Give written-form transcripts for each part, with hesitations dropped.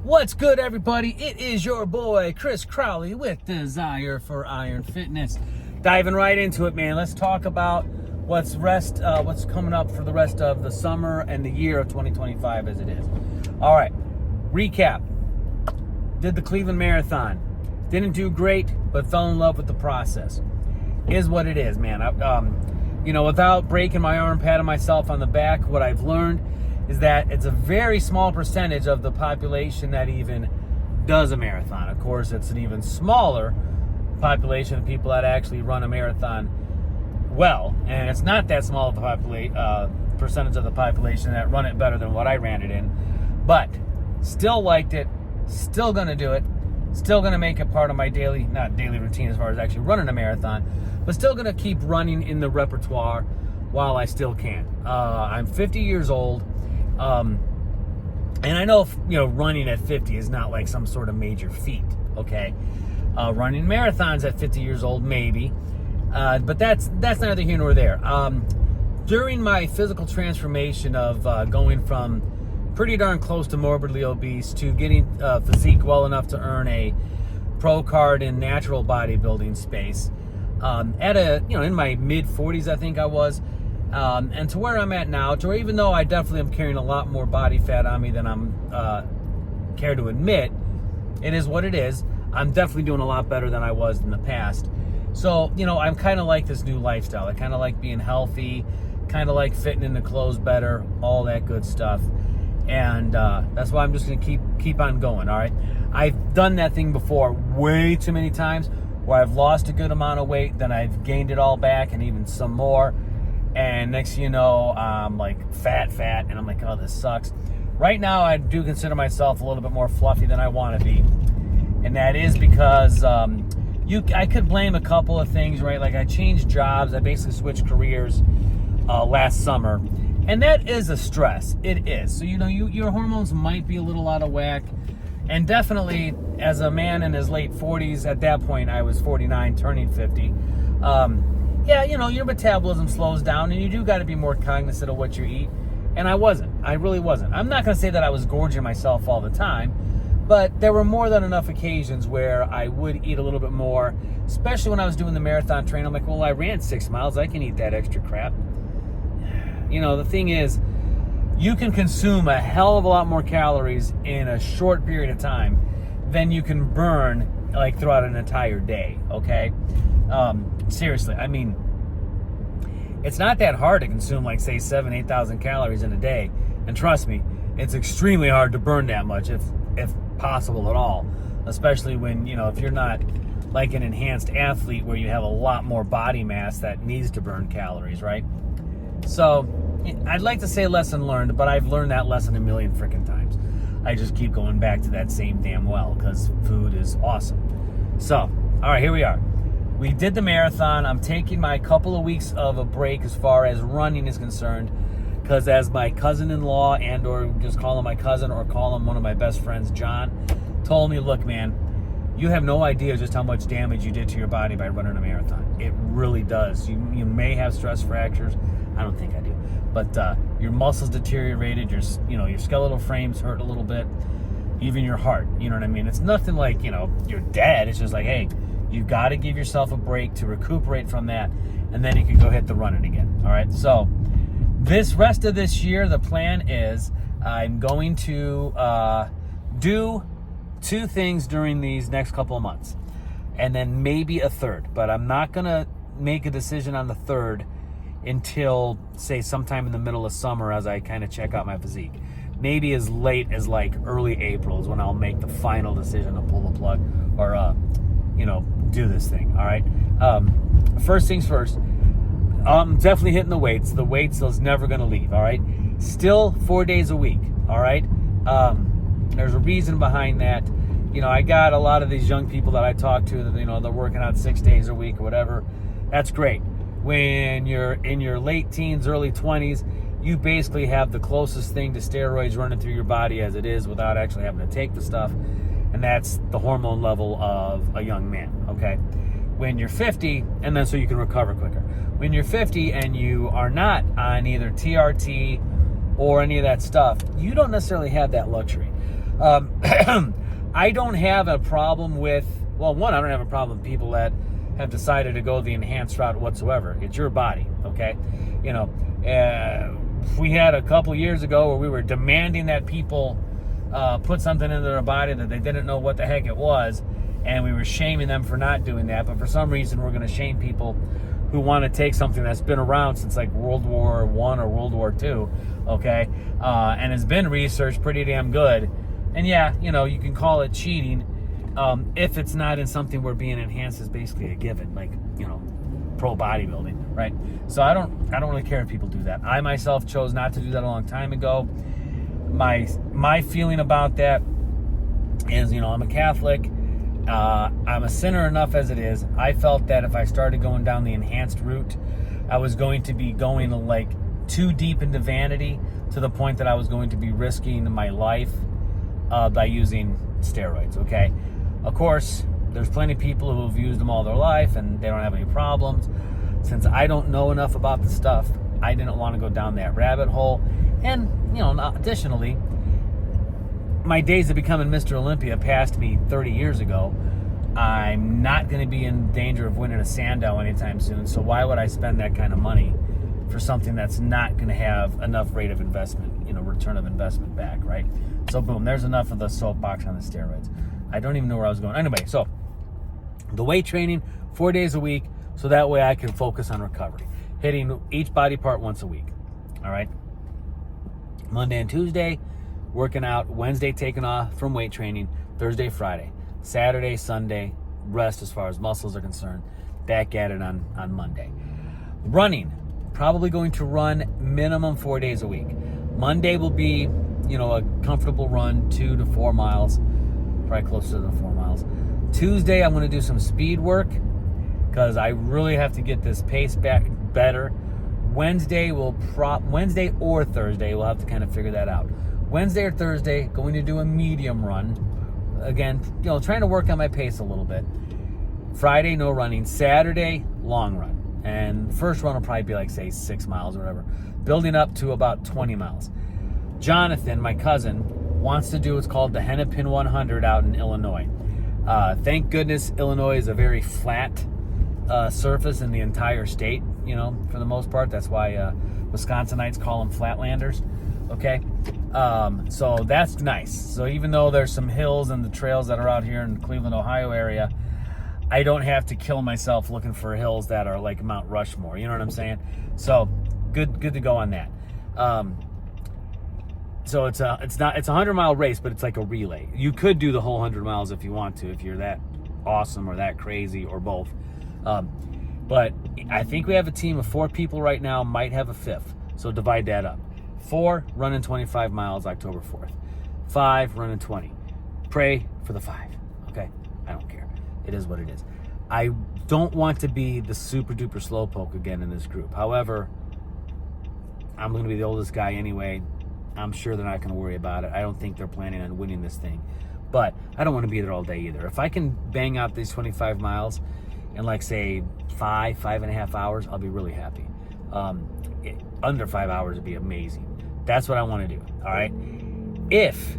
What's good, everybody? It is your boy, Chris Crowley, with Desire for Iron Fitness. Diving right into it, man. Let's talk about what's coming up for the rest of the summer and the year of 2025 as it is. All right, recap. Did the Cleveland Marathon. Didn't do great, but fell in love with the process. Is what it is, man. Without breaking my arm, patting myself on the back, what I've learned is that it's a very small percentage of the population that even does a marathon. Of course, it's an even smaller population of people that actually run a marathon well, and it's not that small of a percentage of the population that run it better than what I ran it in. But still liked it, still gonna do it, still gonna make it part of my not daily routine as far as actually running a marathon, but still gonna keep running in the repertoire while I still can. I'm 50 years old. And I know, running at 50 is not like some sort of major feat, okay? Running marathons at 50 years old, maybe. But that's neither here nor there. During my physical transformation of going from pretty darn close to morbidly obese to getting physique well enough to earn a pro card in natural bodybuilding space, in my mid 40s, I think I was, and to where I'm at now, to where even though I definitely am carrying a lot more body fat on me than I'm care to admit, it is what it is. I'm definitely doing a lot better than I was in the past. So, I'm kind of like this new lifestyle. I kind of like being healthy, kind of like fitting into clothes better, all that good stuff. And that's why I'm just going to keep on going, all right? I've done that thing before way too many times where I've lost a good amount of weight, then I've gained it all back and even some more. And next thing you know, I'm like fat, and I'm like, oh, this sucks. Right now, I do consider myself a little bit more fluffy than I want to be. And that is because I could blame a couple of things, right? Like I changed jobs. I basically switched careers last summer. And that is a stress. It is. So, your hormones might be a little out of whack. And definitely, as a man in his late 40s, at that point, I was 49, turning 50. Your metabolism slows down, and you do got to be more cognizant of what you eat. And I wasn't. I really wasn't. I'm not going to say that I was gorging myself all the time, but there were more than enough occasions where I would eat a little bit more, especially when I was doing the marathon training. I'm like, well, I ran 6 miles. I can eat that extra crap. The thing is, you can consume a hell of a lot more calories in a short period of time than you can burn like throughout an entire day, okay? Seriously, I mean, it's not that hard to consume like, say, 7,000, 8,000 calories in a day. And trust me, it's extremely hard to burn that much if possible at all. Especially when, if you're not like an enhanced athlete where you have a lot more body mass that needs to burn calories, right? So, I'd like to say lesson learned, but I've learned that lesson a million freaking times. I just keep going back to that same damn well because food is awesome. So, all right, here we are. We did the marathon. I'm taking my couple of weeks of a break as far as running is concerned, because as my cousin-in-law or just call him my cousin or call him one of my best friends, John, told me, look, man, you have no idea just how much damage you did to your body by running a marathon. It really does. You may have stress fractures. I don't think I do. But your muscles deteriorated. Your skeletal frames hurt a little bit. Even your heart. You know what I mean? It's nothing like, you're dead. It's just like, hey, you've got to give yourself a break to recuperate from that, and then you can go hit the running again. All right. So this rest of this year, the plan is I'm going to do 2 things during these next couple of months, and then maybe a third. But I'm not going to make a decision on the third until, say, sometime in the middle of summer as I kind of check out my physique. Maybe as late as like early April is when I'll make the final decision to pull the plug or, do this thing. All right. First things first, I'm definitely hitting the weights. The weights is never going to leave. All right. Still 4 days a week. All right. There's a reason behind that. I got a lot of these young people that I talk to that, they're working out 6 days a week or whatever. That's great. When you're in your late teens, early 20s, you basically have the closest thing to steroids running through your body as it is without actually having to take the stuff. And that's the hormone level of a young man, okay? When you're 50, and then so you can recover quicker. When you're 50 and you are not on either TRT or any of that stuff, you don't necessarily have that luxury. I don't have a problem with, well, one, I don't have a problem with people that have decided to go the enhanced route whatsoever. It's your body, okay? You know, we had a couple years ago where we were demanding that people put something into their body that they didn't know what the heck it was, and we were shaming them for not doing that. But for some reason, we're going to shame people who want to take something that's been around since like World War I or World War II, okay, and has been researched pretty damn good. And yeah, you know, you can call it cheating if it's not in something where being enhanced is basically a given, like, you know, pro bodybuilding, right? So I don't really care if people do that. I myself chose not to do that a long time ago. My feeling about that is, you know, I'm a Catholic. I'm a sinner enough as it is. I felt that if I started going down the enhanced route, I was going to be going like too deep into vanity to the point that I was going to be risking my life by using steroids, okay? Of course, there's plenty of people who have used them all their life and they don't have any problems. Since I don't know enough about the stuff, I didn't want to go down that rabbit hole. And, you know, additionally, my days of becoming Mr. Olympia passed me 30 years ago. I'm not going to be in danger of winning a Sandow anytime soon, so why would I spend that kind of money for something that's not going to have enough rate of investment, you know, return of investment back, right? So boom, there's enough of the soapbox on the steroids. I don't even know where I was going. Anyway, so the weight training, 4 days a week, so that way I can focus on recovery. Hitting each body part once a week, all right? Monday and Tuesday, working out. Wednesday, taking off from weight training. Thursday, Friday. Saturday, Sunday, rest as far as muscles are concerned. Back at it on Monday. Running, probably going to run minimum 4 days a week. Monday will be, you know, a comfortable run, 2 to 4 miles, probably closer to 4 miles. Tuesday, I'm going to do some speed work because I really have to get this pace back better. Wednesday or Thursday, we'll have to kind of figure that out. Wednesday or Thursday, going to do a medium run. Again, you know, trying to work on my pace a little bit. Friday, no running. Saturday, long run. And first run will probably be like, say, 6 miles or whatever. Building up to about 20 miles. Jonathan, my cousin, wants to do what's called the Hennepin 100 out in Illinois. Thank goodness Illinois is a very flat surface in the entire state, you know, for the most part. That's why Wisconsinites call them flatlanders, okay? So that's nice. So even though there's some hills and the trails that are out here in the Cleveland, Ohio area, I don't have to kill myself looking for hills that are like Mount Rushmore, you know what I'm saying? So good to go on that. So it's a 100-mile race, but it's like a relay. You could do the whole 100 miles if you want to, if you're that awesome or that crazy or both. But I think we have a team of 4 people right now, might have a 5th. So divide that up. 4 running 25 miles October 4th. 5 running 20. Pray for the 5, okay? I don't care. It is what it is. I don't want to be the super duper slowpoke again in this group. However, I'm going to be the oldest guy anyway. I'm sure they're not going to worry about it. I don't think they're planning on winning this thing. But I don't want to be there all day either. If I can bang out these 25 miles in like, say, 5.5 hours, I'll be really happy. Under 5 hours would be amazing. That's what I want to do, all right? If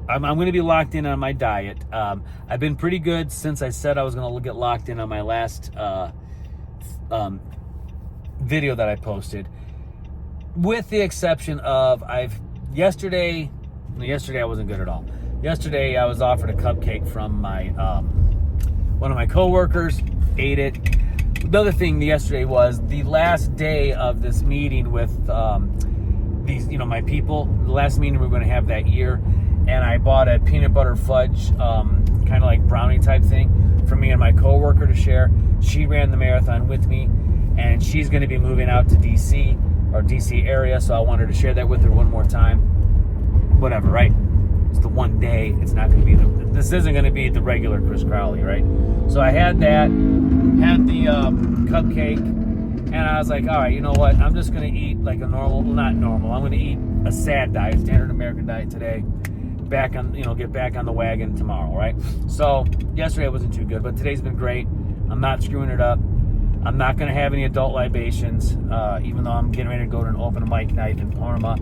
I'm going to be locked in on my diet. I've been pretty good since I said I was going to get locked in on my last video that I posted. With the exception of yesterday I wasn't good at all. Yesterday I was offered a cupcake from my one of my coworkers, ate it. The other thing yesterday was the last day of this meeting with these, you know, my people. The last meeting we were going to have that year, and I bought a peanut butter fudge kind of like brownie type thing for me and my coworker to share. She ran the marathon with me, and she's going to be moving out to DC or DC area, so I wanted to share that with her one more time. Whatever, right? It's the one day. It's not going to be this isn't going to be the regular Chris Crowley, right? So I had that, had the cupcake, and I was like, all right, you know what? I'm just going to eat like a normal, well, not normal. I'm going to eat a SAD diet, standard American diet today. Back on, you know, get back on the wagon tomorrow, right? So yesterday wasn't too good, but today's been great. I'm not screwing it up. I'm not going to have any adult libations, even though I'm getting ready to go to an open mic night in Parma,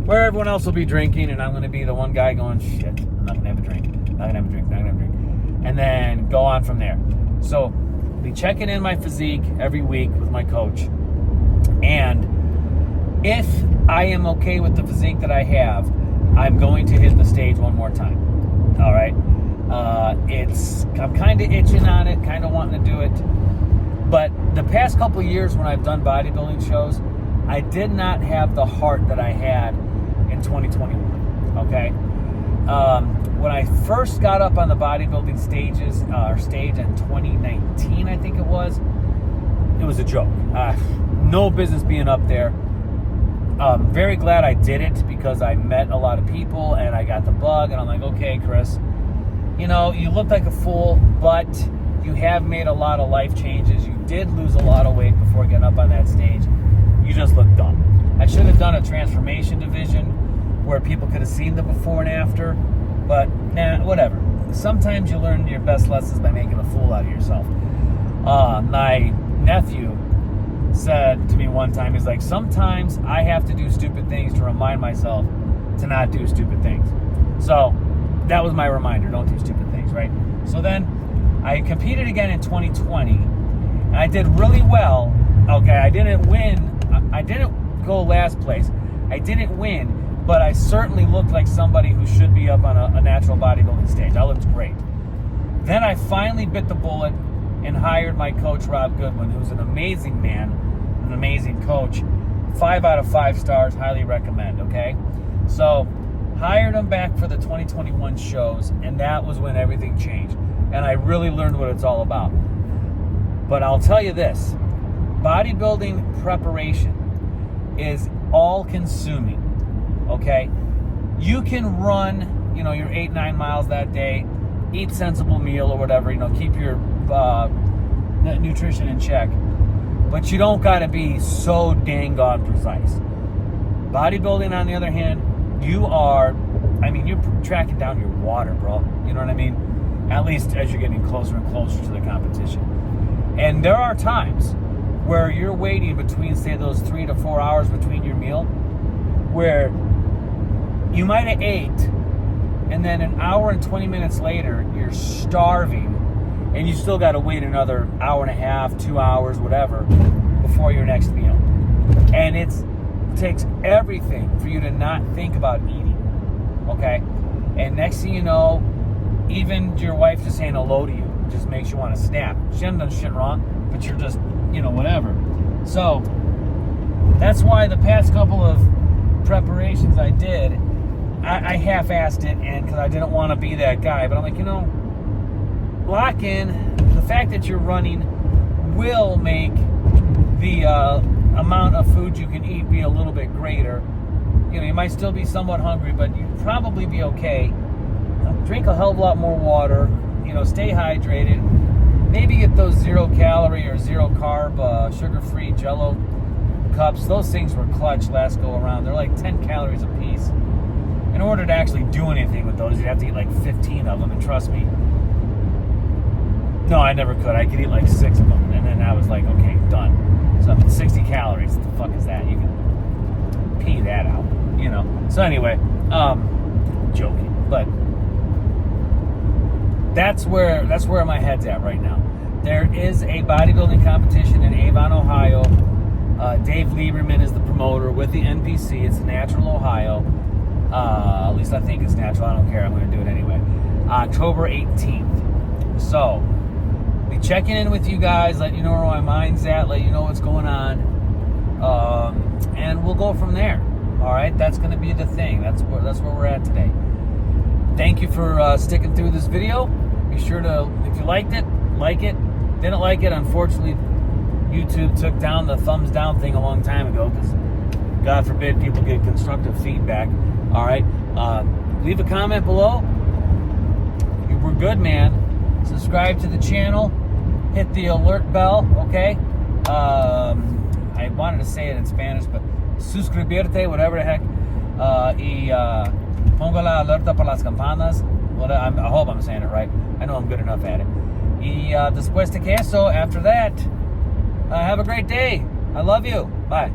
where everyone else will be drinking, and I'm going to be the one guy going, shit, I'm not going to have a drink, not going to have a drink, not going to have a drink, and then go on from there. So, I'll be checking in my physique every week with my coach, and if I am okay with the physique that I have, I'm going to hit the stage one more time. All right? I'm kind of itching on it, kind of wanting to do it. But the past couple of years when I've done bodybuilding shows, I did not have the heart that I had in 2021. Okay? When I first got up on the bodybuilding stage in 2019, I think it was a joke. No business being up there. Very glad I did it because I met a lot of people and I got the bug, and I'm like, okay, Chris, you know, you look like a fool, but you have made a lot of life changes. You did lose a lot of weight before getting up on that stage. You just look dumb. I should have done a transformation division where people could have seen the before and after, but nah, whatever. Sometimes you learn your best lessons by making a fool out of yourself. My nephew said to me one time, he's like, sometimes I have to do stupid things to remind myself to not do stupid things. So that was my reminder, don't do stupid things, right? So then I competed again in 2020, and I did really well. Okay, I didn't win. I didn't go last place. I didn't win, but I certainly looked like somebody who should be up on a natural bodybuilding stage. I looked great. Then I finally bit the bullet and hired my coach, Rob Goodwin, who's an amazing man, an amazing coach. 5 out of 5 stars, highly recommend, okay? So, hired him back for the 2021 shows, and that was when everything changed. And I really learned what it's all about. But I'll tell you this, bodybuilding preparation is all-consuming, okay? You can run, you know, your 8-9 miles that day, eat sensible meal or whatever, you know, keep your nutrition in check, but you don't got to be so dang on precise. Bodybuilding, on the other hand, you're tracking down your water, bro. You know what I mean? At least as you're getting closer and closer to the competition. And there are times where you're waiting between, say, those 3 to 4 hours between your meal, where you might have ate, and then an hour and 20 minutes later, you're starving, and you still got to wait another hour and a half, 2 hours, whatever, before your next meal. And it takes everything for you to not think about eating, okay? And next thing you know, even your wife just saying hello to you just makes you want to snap. She hasn't done shit wrong, but you're just, you know, whatever. So, that's why the past couple of preparations I did, I half-assed it, and because I didn't want to be that guy. But I'm like, you know, lock in. The fact that you're running will make the amount of food you can eat be a little bit greater. You know, you might still be somewhat hungry, but you'd probably be okay. Drink a hell of a lot more water. You know, stay hydrated. Maybe get those 0-calorie or 0-carb, sugar-free Jell-O cups. Those things were clutch last go around. They're like 10 calories a piece. In order to actually do anything with those, you'd have to eat like 15 of them, and trust me, no, I never could. I could eat like 6 of them, and then I was like, okay, done. So 60 calories, what the fuck is that? You can pee that out, you know. So anyway, joking, but that's where my head's at right now. There is a bodybuilding competition in Avon, Ohio. Dave Lieberman is the promoter with the NPC. It's Natural Ohio. At least I think it's natural. I don't care. I'm going to do it anyway. October 18th. So, be checking in with you guys, letting you know where my mind's at, let you know what's going on, and we'll go from there. All right, that's going to be the thing. That's where we're at today. Thank you for sticking through this video. Be sure to, if you liked it, like it. Didn't like it, unfortunately, YouTube took down the thumbs down thing a long time ago because, God forbid, people get constructive feedback. All right, leave a comment below. We're good, man. Subscribe to the channel. Hit the alert bell, okay? I wanted to say it in Spanish, but suscribirte, whatever the heck. Y pongo la alerta para las campanas. Well, I hope I'm saying it right. I know I'm good enough at it. Y después de que eso, after that, Have a great day. I love you. Bye.